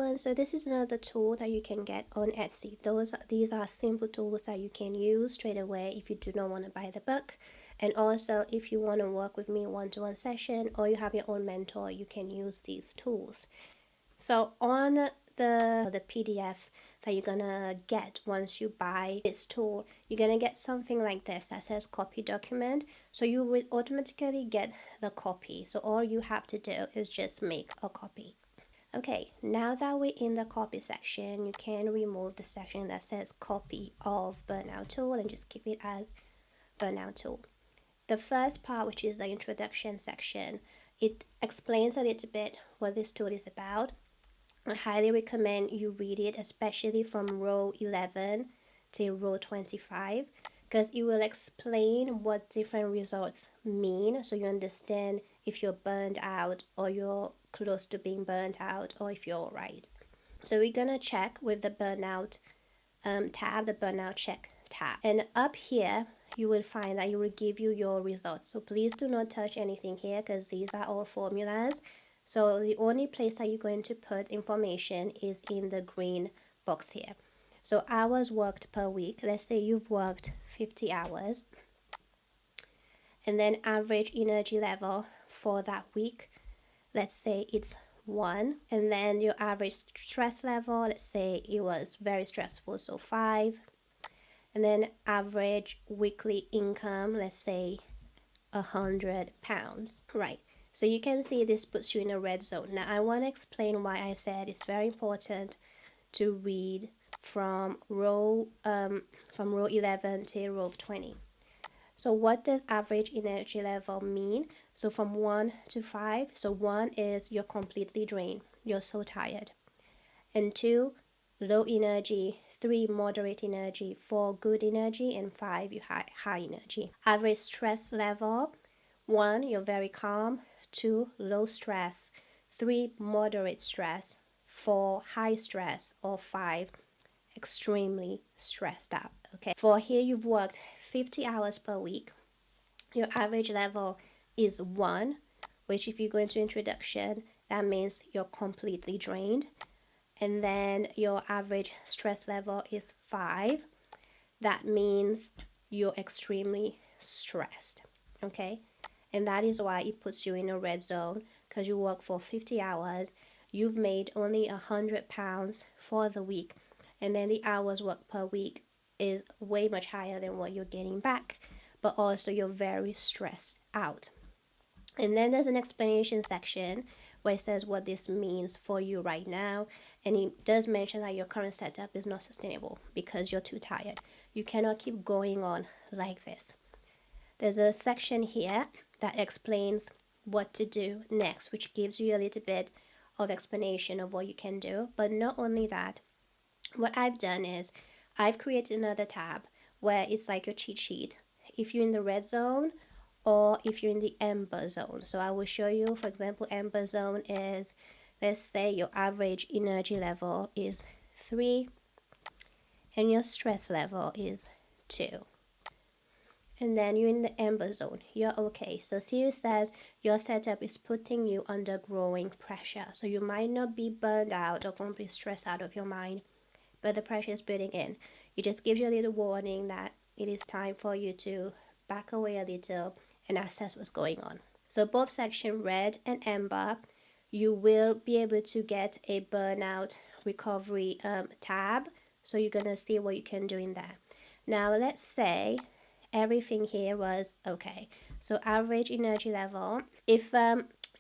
everyone, so this is another tool that you can get on Etsy. These are simple tools that you can use straight away if you do not want to buy the book, and also if you want to work with me one-to-one session or you have your own mentor, you can use these tools. So on the PDF that you're gonna get once you buy this tool, you're gonna get something like this that says copy document. So you will automatically get the copy, so all you have to do is just make a copy. Okay, now that we're in the copy section, you can remove the section that says copy of Burnout Tool and just keep it as Burnout Tool. The first part, which is the introduction section, it explains a little bit what this tool is about. I highly recommend you read it, especially from row 11 to row 25, because it will explain what different results mean, so you understand if you're burned out or you're close to being burned out, or if you're alright. So we're gonna check with the burnout tab, the burnout check tab, and up here you will find that it will give you your results. So please do not touch anything here because these are all formulas. So the only place that you're going to put information is in the green box here. So hours worked per week, let's say you've worked 50 hours, and then average energy level for that week, let's say it's 1, and then your average stress level, let's say it was very stressful, so 5, and then average weekly income, let's say £100, right? So you can see this puts you in a red zone. Now I want to explain why I said it's very important to read from row 11 to row 20. So what does average energy level mean? So from 1 to 5, so 1 is you're completely drained, you're so tired, and 2, low energy, 3, moderate energy, 4, good energy, and 5, you high energy. Average stress level: 1, you're very calm, 2, low stress, 3, moderate stress, 4, high stress, or 5, extremely stressed out. Okay, for here you've worked 50 hours per week. Your average level is 1, which if you go into introduction, that means you're completely drained. And then your average stress level is 5. That means you're extremely stressed. Okay, and that is why it puts you in a red zone, because you work for 50 hours, you've made only £100 for the week, and then the hours worked per week is way much higher than what you're getting back, but also you're very stressed out. And then there's an explanation section where it says what this means for you right now, and it does mention that your current setup is not sustainable because you're too tired. You cannot keep going on like this. There's a section here that explains what to do next, which gives you a little bit of explanation of what you can do. But not only that, what I've done is I've created another tab where it's like your cheat sheet if you're in the red zone or if you're in the amber zone. So I will show you, for example, amber zone is, let's say your average energy level is 3 and your stress level is 2. And then you're in the amber zone, you're okay. So here it says your setup is putting you under growing pressure. So you might not be burned out or completely stressed out of your mind, but the pressure is building in. It just gives you a little warning that it is time for you to back away a little and assess what's going on. So both section red and amber, you will be able to get a burnout recovery tab. So you're gonna see what you can do in there. Now let's say everything here was okay. So average energy level, if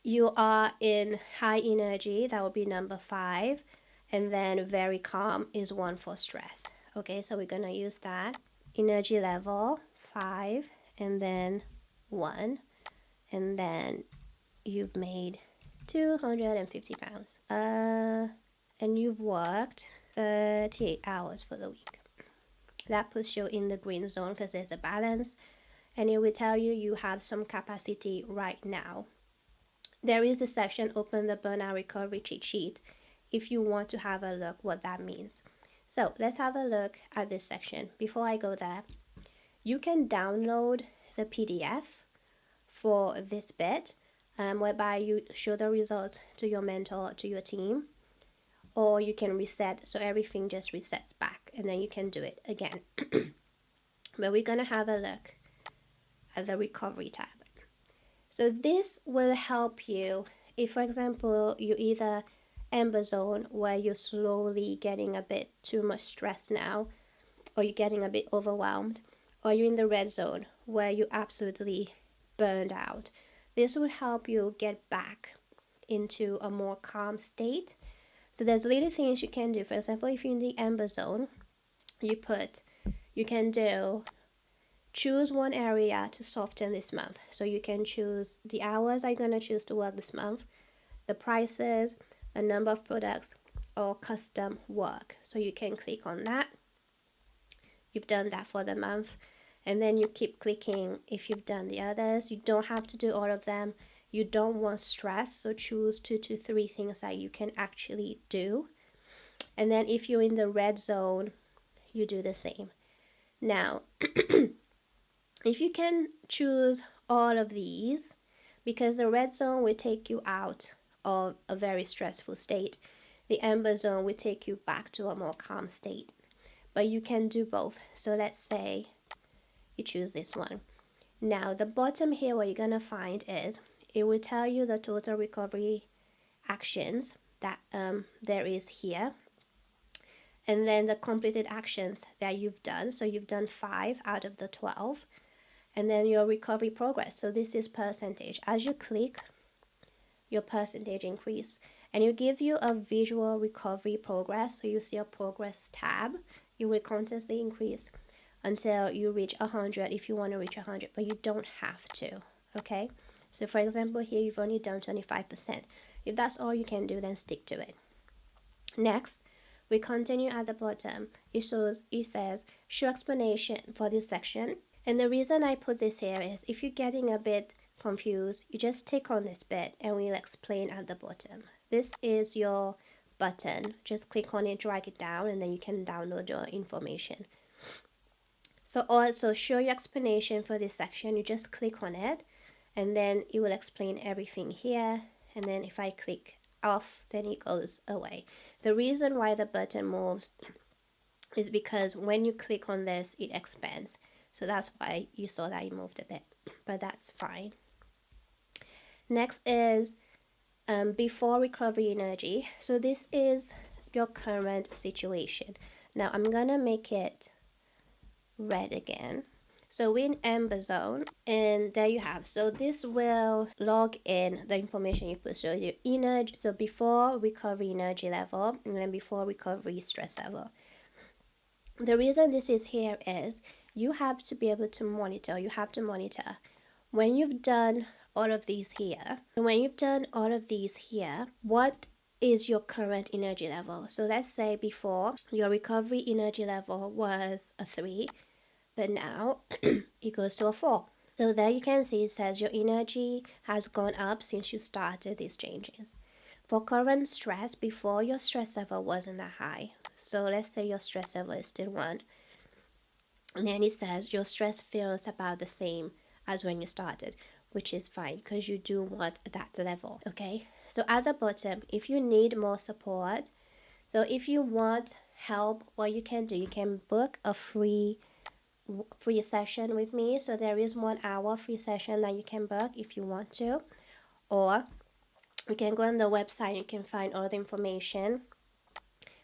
you are in high energy, that would be number 5, and then very calm is 1 for stress. Okay, so we're gonna use that. Energy level 5 and then 1, and then you've made £250 and you've worked 38 hours for the week. That puts you in the green zone because there's a balance, and it will tell you you have some capacity right now. There is a section, open the burnout recovery cheat sheet, if you want to have a look what that means. So let's have a look at this section. Before I go there, you can download the PDF for this bit, whereby you show the results to your mentor, to your team, or you can reset, so everything just resets back, and then you can do it again. But we're gonna have a look at the recovery tab. So this will help you if, for example, you either amber zone where you're slowly getting a bit too much stress now, or you're getting a bit overwhelmed, or you're in the red zone where you absolutely burned out. This will help you get back into a more calm state. So there's little things you can do. For example, if you're in the amber zone, you can choose one area to soften this month. So you can choose the hours I'm going to choose to work this month, the prices, the number of products, or custom work. So you can click on that. You've done that for the month, and then you keep clicking if you've done the others. You don't have to do all of them. You don't want stress, so choose 2 to 3 things that you can actually do. And then if you're in the red zone, you do the same. Now, if you can choose all of these, because the red zone will take you out of a very stressful state, the amber zone will take you back to a more calm state. But you can do both. So let's say you choose this one. Now, the bottom here, what you're going to find is it will tell you the total recovery actions that there is here, and then the completed actions that you've done. So you've done 5 out of the 12, and then your recovery progress. So this is percentage. As you click, your percentage increase, and it will give you a visual recovery progress. So you see a progress tab. You will constantly increase until you reach 100 if you want to reach 100, but you don't have to. Okay, so for example here you've only done 25%. If that's all you can do, then stick to it. Next, we continue at the bottom. It says show explanation for this section, and the reason I put this here is if you're getting a bit confused, you just tick on this bit and we'll explain at the bottom. This is your button. Just click on it, drag it down, and then you can download your information. So also show your explanation for this section. You just click on it and then it will explain everything here, and then if I click off, then it goes away. The reason why the button moves is because when you click on this, it expands. So that's why you saw that it moved a bit, but that's fine. Next is before recovery energy. So this is your current situation. Now I'm gonna make it red again. So we're in amber zone, and there you have. So this will log in the information you put. So your energy, so before recovery energy level, and then before recovery stress level. The reason this is here is you have to be able to monitor. You have to monitor when you've done all of these here. And when you've done all of these here, what is your current energy level? So let's say before your recovery energy level was a 3, but now it goes to a 4. So there you can see it says your energy has gone up since you started these changes. For current stress, before your stress level wasn't that high. So let's say your stress level is still 1. And then it says your stress feels about the same as when you started, which is fine because you do want that level, okay? So at the bottom, if you need more support, so if you want help, what you can do, you can book a free session with me. So there is 1 hour free session that you can book if you want to, or you can go on the website, you can find all the information,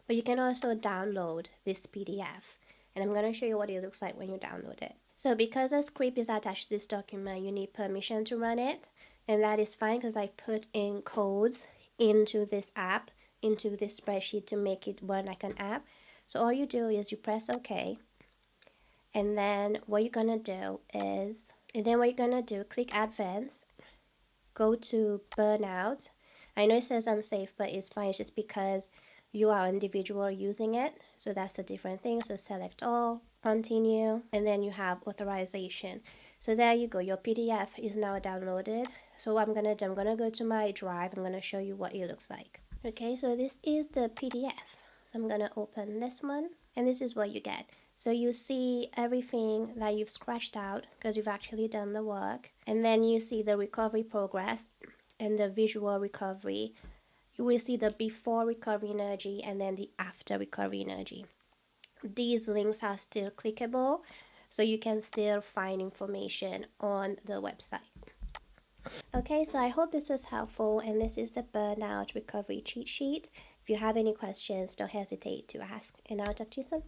but you can also download this PDF, and I'm going to show you what it looks like when you download it. So because a script is attached to this document, you need permission to run it, and that is fine because I've put in codes into this app, into this spreadsheet to make it run like an app. So all you do is you press OK, and then what you're gonna do is, click Advanced, go to Burnout. I know it says unsafe, but it's fine. It's just because you are an individual using it, so that's a different thing. So select all, continue, and then you have authorization. So there you go, your PDF is now downloaded. So what I'm gonna do, I'm gonna go to my drive. I'm gonna show you what it looks like. Okay, so this is the PDF. So I'm gonna open this one, and this is what you get. So you see everything that you've scratched out because you've actually done the work, and then you see the recovery progress and the visual recovery You will see the before recovery energy and then the after recovery energy. These links are still clickable, so you can still find information on the website. Okay, so I hope this was helpful, and this is the Burnout Recovery Cheat Sheet. If you have any questions, don't hesitate to ask, and I'll talk to you soon.